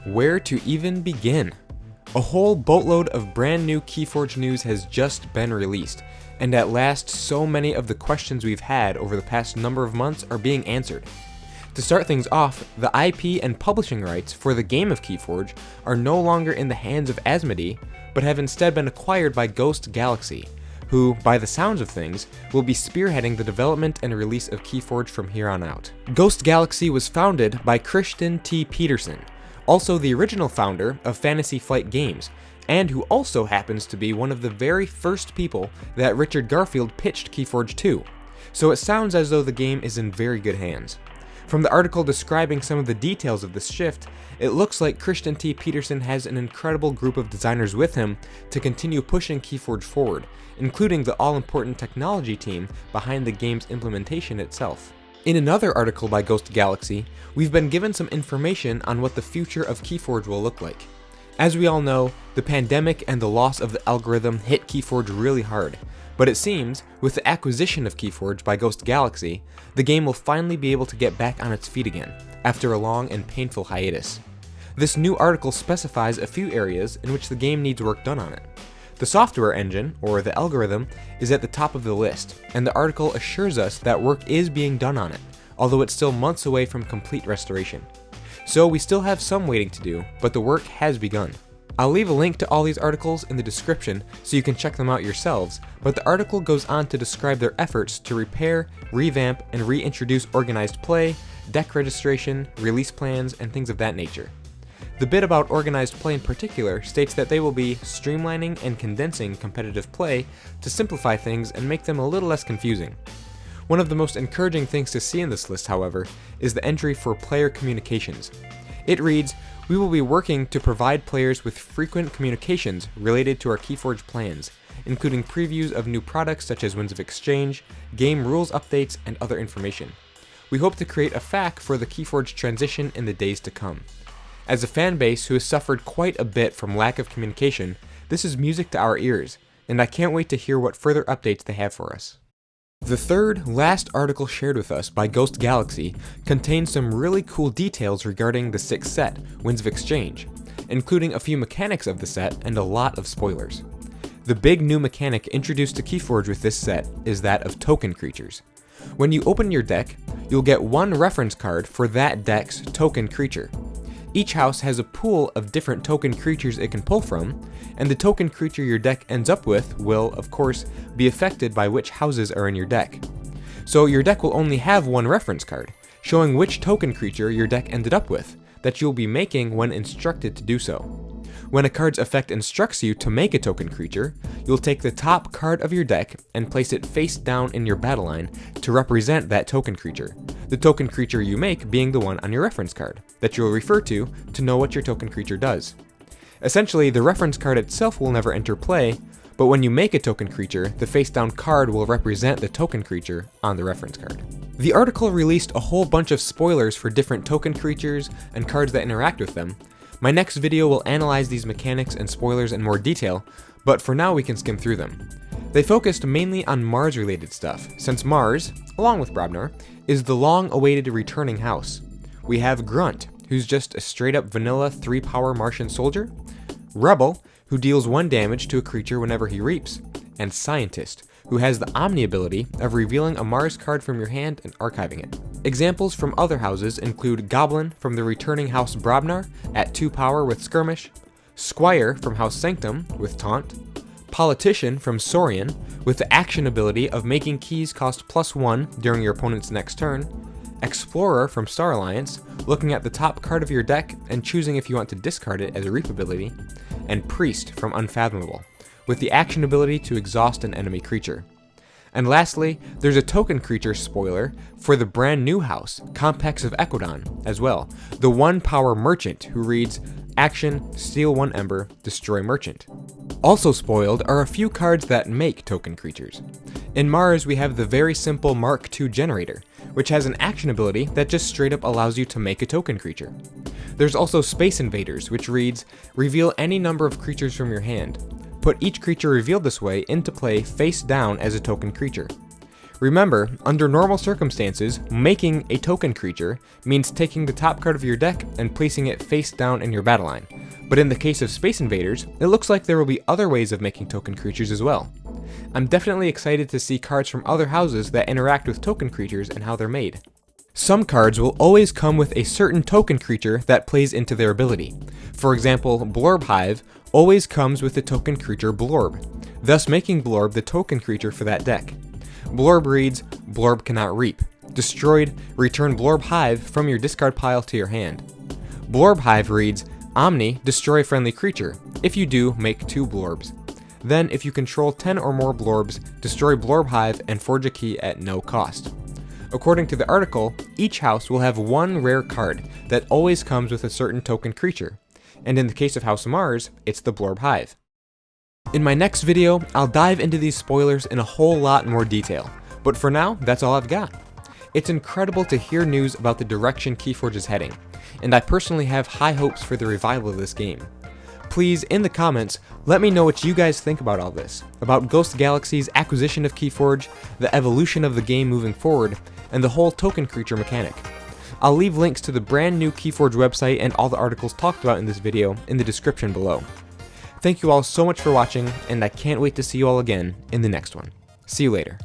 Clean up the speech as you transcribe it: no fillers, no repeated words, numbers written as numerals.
Where to even begin? A whole boatload of brand new KeyForge news has just been released, and at last so many of the questions we've had over the past number of months are being answered. To start things off, the IP and publishing rights for the game of KeyForge are no longer in the hands of Aembermedes, but have instead been acquired by Ghost Galaxy, who, by the sounds of things, will be spearheading the development and release of KeyForge from here on out. Ghost Galaxy was founded by Christian T. Peterson, also the original founder of Fantasy Flight Games, and who also happens to be one of the very first people that Richard Garfield pitched KeyForge to, so it sounds as though the game is in very good hands. From the article describing some of the details of this shift, it looks like Christian T. Peterson has an incredible group of designers with him to continue pushing KeyForge forward, including the all-important technology team behind the game's implementation itself. In another article by Ghost Galaxy, we've been given some information on what the future of KeyForge will look like. As we all know, the pandemic and the loss of the algorithm hit KeyForge really hard, but it seems, with the acquisition of KeyForge by Ghost Galaxy, the game will finally be able to get back on its feet again, after a long and painful hiatus. This new article specifies a few areas in which the game needs work done on it. The software engine, or the algorithm, is at the top of the list, and the article assures us that work is being done on it, although it's still months away from complete restoration. So we still have some waiting to do, but the work has begun. I'll leave a link to all these articles in the description so you can check them out yourselves, but the article goes on to describe their efforts to repair, revamp, and reintroduce organized play, deck registration, release plans, and things of that nature. The bit about organized play in particular states that they will be streamlining and condensing competitive play to simplify things and make them a little less confusing. One of the most encouraging things to see in this list, however, is the entry for player communications. It reads, "We will be working to provide players with frequent communications related to our KeyForge plans, including previews of new products such as Winds of Exchange, game rules updates, and other information. We hope to create a FAQ for the KeyForge transition in the days to come." As a fan base who has suffered quite a bit from lack of communication, this is music to our ears, and I can't wait to hear what further updates they have for us. The third, last article shared with us by Ghost Galaxy contains some really cool details regarding the 6th set, Winds of Exchange, including a few mechanics of the set and a lot of spoilers. The big new mechanic introduced to KeyForge with this set is that of token creatures. When you open your deck, you'll get one reference card for that deck's token creature. Each house has a pool of different token creatures it can pull from, and the token creature your deck ends up with will, of course, be affected by which houses are in your deck. So your deck will only have one reference card, showing which token creature your deck ended up with, that you'll be making when instructed to do so. When a card's effect instructs you to make a token creature, you'll take the top card of your deck and place it face down in your battle line to represent that token creature, the token creature you make being the one on your reference card, that you'll refer to know what your token creature does. Essentially, the reference card itself will never enter play, but when you make a token creature, the face down card will represent the token creature on the reference card. The article released a whole bunch of spoilers for different token creatures and cards that interact with them. My next video will analyze these mechanics and spoilers in more detail, but for now we can skim through them. They focused mainly on Mars-related stuff, since Mars, along with Brobnar, is the long-awaited returning house. We have Grunt, who's just a straight-up vanilla 3-power Martian soldier, Rebel, who deals 1 damage to a creature whenever he reaps, and Scientist, who has the Omni ability of revealing a Mars card from your hand and archiving it. Examples from other houses include Goblin from the returning House Brobnar at 2 power with Skirmish, Squire from House Sanctum with Taunt, Politician from Saurian with the action ability of making keys cost +1 during your opponent's next turn, Explorer from Star Alliance, looking at the top card of your deck and choosing if you want to discard it as a reap ability, and Priest from Unfathomable, with the action ability to exhaust an enemy creature. And lastly, there's a token creature spoiler for the brand new house, Complex of Echodon, as well, the 1-power merchant who reads, action, steal 1 ember, destroy merchant. Also spoiled are a few cards that make token creatures. In Mars we have the very simple Mark II generator, which has an action ability that just straight up allows you to make a token creature. There's also Space Invaders, which reads, reveal any number of creatures from your hand. Put each creature revealed this way into play face down as a token creature. Remember, under normal circumstances, making a token creature means taking the top card of your deck and placing it face down in your battle line. But in the case of Space Invaders, it looks like there will be other ways of making token creatures as well. I'm definitely excited to see cards from other houses that interact with token creatures and how they're made. Some cards will always come with a certain token creature that plays into their ability. For example, Blorb Hive always comes with the token creature Blorb, thus making Blorb the token creature for that deck. Blorb reads, Blorb cannot reap. Destroyed, return Blorb Hive from your discard pile to your hand. Blorb Hive reads, Omni, destroy friendly creature. If you do, make 2 Blorbs. Then, if you control 10 or more Blorbs, destroy Blorb Hive and forge a key at no cost. According to the article, each house will have one rare card that always comes with a certain token creature, and in the case of House Mars, it's the Blorb Hive. In my next video, I'll dive into these spoilers in a whole lot more detail, but for now, that's all I've got. It's incredible to hear news about the direction KeyForge is heading, and I personally have high hopes for the revival of this game. Please, in the comments, let me know what you guys think about all this, about Ghost Galaxy's acquisition of KeyForge, the evolution of the game moving forward, and the whole token creature mechanic. I'll leave links to the brand new KeyForge website and all the articles talked about in this video in the description below. Thank you all so much for watching, and I can't wait to see you all again in the next one. See you later.